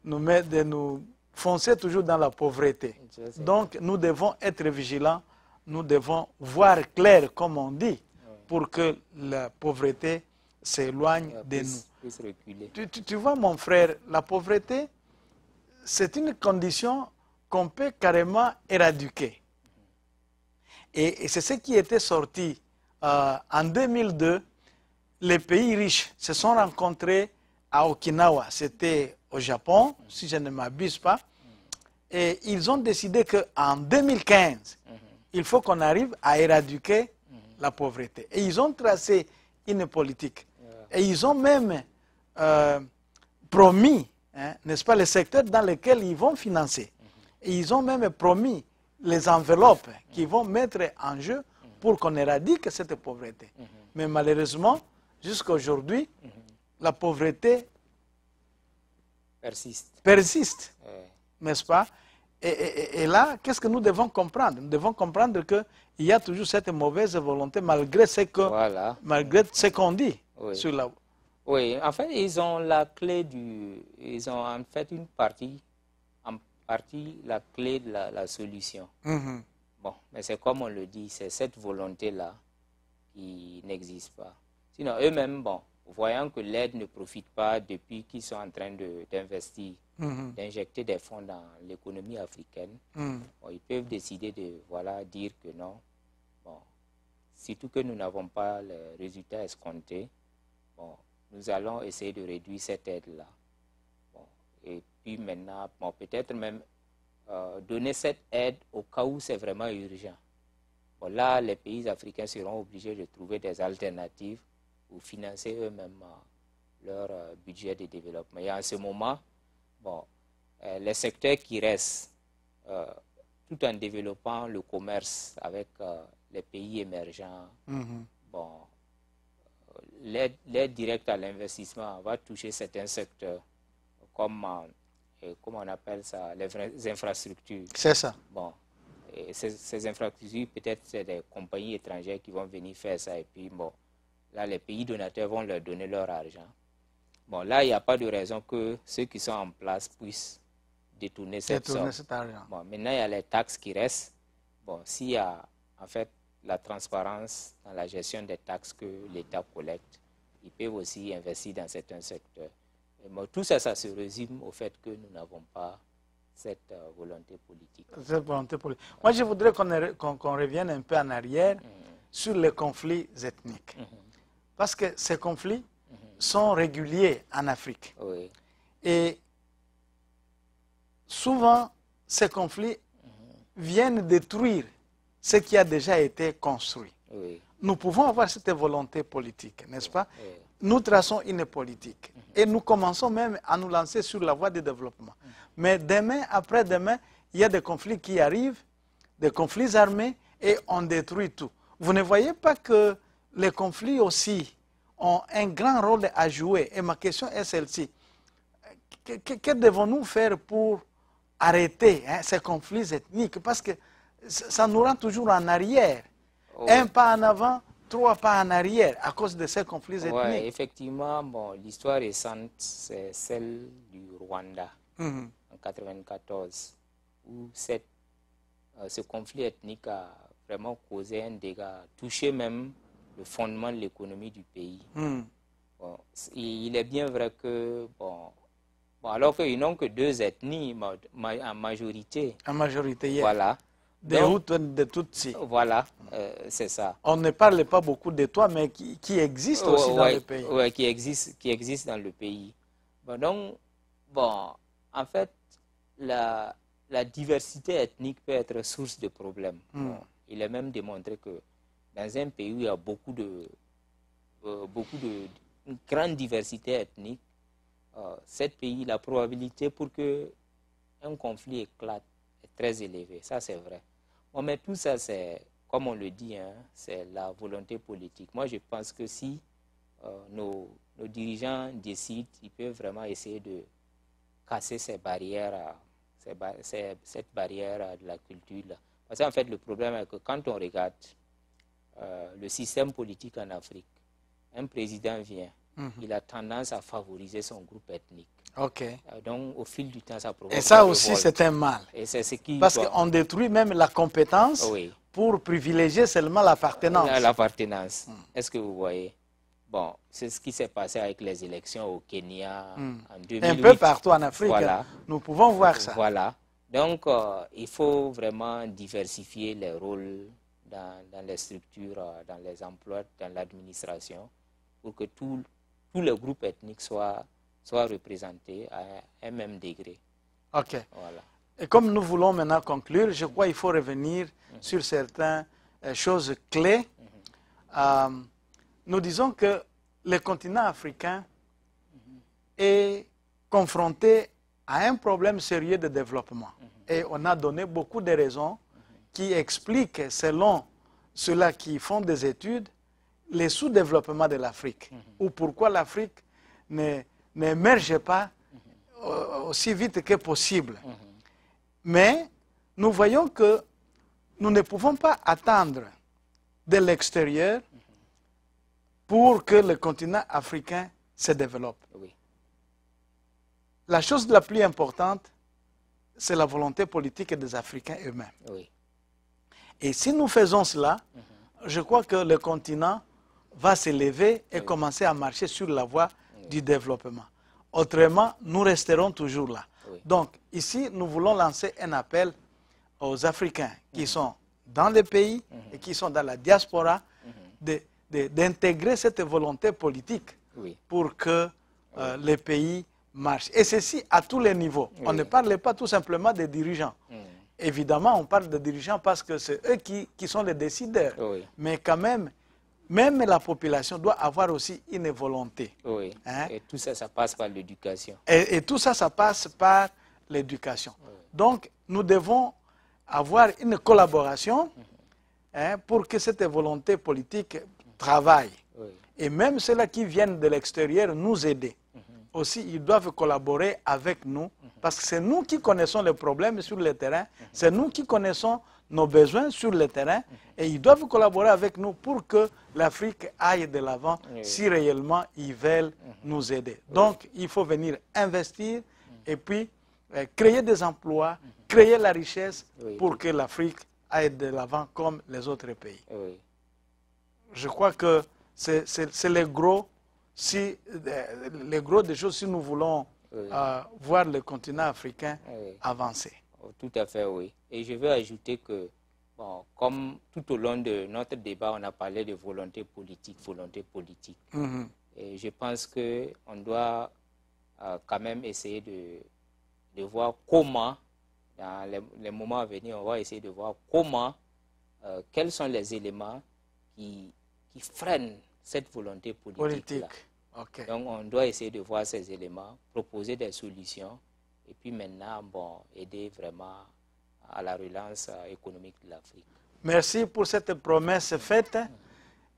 nous foncer toujours dans la pauvreté. Donc nous devons être vigilants, nous devons voir clair, comme on dit, pour que la pauvreté s'éloigne de nous. Tu vois, mon frère, la pauvreté, c'est une condition qu'on peut carrément éradiquer. Et c'est ce qui était sorti en 2002. Les pays riches se sont rencontrés à Okinawa, c'était au Japon, si je ne m'abuse pas, et ils ont décidé qu'en 2015, il faut qu'on arrive à éradiquer la pauvreté. Et ils ont tracé une politique. Et ils ont même promis, n'est-ce pas, les secteurs dans lesquels ils vont financer. Et ils ont même promis les enveloppes qu'ils vont mettre en jeu pour qu'on éradique cette pauvreté. Mais malheureusement, jusqu'à aujourd'hui, la pauvreté persiste, n'est-ce pas? Et là, qu'est-ce que nous devons comprendre? Nous devons comprendre qu'il y a toujours cette mauvaise volonté malgré ce qu'on dit. Sur la... Oui, en fait, ils ont la clé ils ont en fait une partie, la clé de la solution. Bon, mais c'est comme on le dit, c'est cette volonté-là qui n'existe pas. Sinon, eux-mêmes, bon, voyant que l'aide ne profite pas depuis qu'ils sont en train d'investir, d'injecter des fonds dans l'économie africaine, bon, ils peuvent décider de dire que non. Bon, surtout que nous n'avons pas les résultats escomptés, bon, nous allons essayer de réduire cette aide-là. Bon, et puis maintenant, bon, peut-être même donner cette aide au cas où c'est vraiment urgent. Bon, là, les pays africains seront obligés de trouver des alternatives pour financer eux-mêmes leur budget de développement. Et en ce moment, bon, les secteurs qui restent, tout en développant le commerce avec les pays émergents, bon, l'aide directe à l'investissement va toucher certains secteurs, comme comment on appelle ça, les infrastructures. C'est ça. Bon, et ces infrastructures, peut-être c'est des compagnies étrangères qui vont venir faire ça, et puis bon, là, les pays donateurs vont leur donner leur argent. Bon, là, il n'y a pas de raison que ceux qui sont en place puissent détourner cette somme. Bon, maintenant, il y a les taxes qui restent. Bon, s'il y a, en fait, la transparence dans la gestion des taxes que l'État collecte, ils peuvent aussi investir dans certains secteurs. Et bon, tout ça, ça se résume au fait que nous n'avons pas cette volonté politique. Cette volonté politique. Moi, je voudrais qu'on revienne un peu en arrière sur les conflits ethniques. Parce que ces conflits sont réguliers en Afrique. Oui. Et souvent, ces conflits viennent détruire ce qui a déjà été construit. Oui. Nous pouvons avoir cette volonté politique, n'est-ce pas? Oui. Nous traçons une politique. Et nous commençons même à nous lancer sur la voie du développement. Mais demain, après-demain, il y a des conflits qui arrivent, des conflits armés, et on détruit tout. Vous ne voyez pas que les conflits aussi ont un grand rôle à jouer? Et ma question est celle-ci. Que devons-nous faire pour arrêter ces conflits ethniques? Parce que ça nous rend toujours en arrière. Oui. Un pas en avant, 3 pas en arrière à cause de ces conflits ethniques. Oui, effectivement, bon, l'histoire récente, c'est celle du Rwanda en 1994, où ce conflit ethnique a vraiment causé un dégât, touché même le fondement de l'économie du pays. Bon, il est bien vrai que, alors qu'ils n'ont que 2 ethnies en majorité. En majorité, yes. Voilà. Des Hutus et des Tutsis. Voilà, c'est ça. On ne parle pas beaucoup de toi, mais qui existe aussi dans le pays. Oui, qui existe dans le pays. Donc, en fait, la diversité ethnique peut être source de problèmes. Il est même démontré que dans un pays où il y a une grande diversité ethnique, cet pays, la probabilité pour qu'un conflit éclate est très élevée. Ça, c'est vrai. Bon, mais tout ça, c'est, comme on le dit, c'est la volonté politique. Moi, je pense que si nos dirigeants décident, ils peuvent vraiment essayer de casser ces barrières, cette barrière de la culture là. Parce qu'en fait, le problème est que quand on regarde le système politique en Afrique, un président vient, il a tendance à favoriser son groupe ethnique. Okay. Donc, au fil du temps, ça provoque. Et ça aussi, c'est un mal. Et c'est ce qui Parce qu'on détruit même la compétence pour privilégier seulement l'appartenance. L'appartenance. Est-ce que vous voyez? Bon, c'est ce qui s'est passé avec les élections au Kenya en 2008. Un peu partout en Afrique, voilà. Nous pouvons voir ça. Voilà. Donc, il faut vraiment diversifier les rôles dans les structures, dans les emplois, dans l'administration, pour que tous les groupes ethniques soient représentés à un même degré. OK. Voilà. Et comme nous voulons maintenant conclure, je crois qu'il faut revenir sur certaines choses clés. Nous disons que le continent africain est confronté à un problème sérieux de développement. Et on a donné beaucoup de raisons qui expliquent, selon ceux-là qui font des études, les sous-développements de l'Afrique, ou pourquoi l'Afrique n'émerge pas aussi vite que possible. Mais nous voyons que nous ne pouvons pas attendre de l'extérieur pour que le continent africain se développe. Oui. La chose la plus importante, c'est la volonté politique des Africains eux-mêmes. Oui. Et si nous faisons cela, je crois que le continent va s'élever et commencer à marcher sur la voie du développement. Autrement, nous resterons toujours là. Oui. Donc, ici, nous voulons lancer un appel aux Africains qui sont dans les pays et qui sont dans la diaspora d'intégrer cette volonté politique pour que les pays marchent. Et ceci à tous les niveaux. On ne parle pas tout simplement des dirigeants. Évidemment, on parle des dirigeants parce que c'est eux qui sont les décideurs. Mais quand même la population doit avoir aussi une volonté. Oui. Et tout ça, ça passe par l'éducation. Et tout ça, ça passe par l'éducation. Donc, nous devons avoir une collaboration pour que cette volonté politique travaille. Et même ceux-là qui viennent de l'extérieur nous aider. Aussi, ils doivent collaborer avec nous parce que c'est nous qui connaissons les problèmes sur le terrain, c'est nous qui connaissons nos besoins sur le terrain et ils doivent collaborer avec nous pour que l'Afrique aille de l'avant si réellement ils veulent nous aider. Donc, il faut venir investir et puis créer des emplois, créer la richesse pour que l'Afrique aille de l'avant comme les autres pays. Je crois que c'est le gros. Si le gros des choses, si nous voulons voir le continent africain avancer. Tout à fait, oui. Et je veux ajouter que, comme tout au long de notre débat, on a parlé de volonté politique. Et je pense qu'on doit quand même essayer de voir comment, dans les moments à venir, on va essayer de voir comment, quels sont les éléments qui freinent cette volonté politique-là. Okay. Donc, on doit essayer de voir ces éléments, proposer des solutions, et puis maintenant, aider vraiment à la relance économique de l'Afrique. Merci pour cette promesse faite.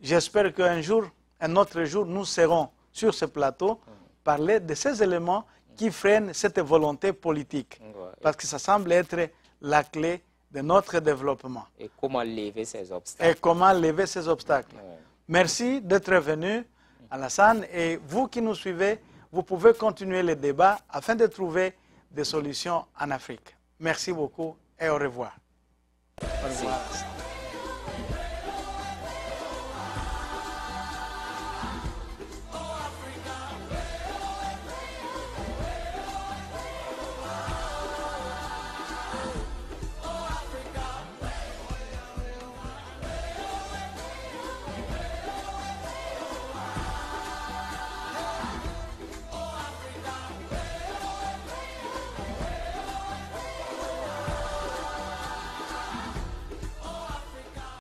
J'espère qu'un jour, un autre jour, nous serons sur ce plateau parler de ces éléments qui freinent cette volonté politique. Parce que ça semble être la clé de notre développement. Et comment lever ces obstacles. Et comment lever ces obstacles. Merci d'être venu, Alassane. Et vous qui nous suivez, vous pouvez continuer le débat afin de trouver des solutions en Afrique. Merci beaucoup et au revoir. Au revoir.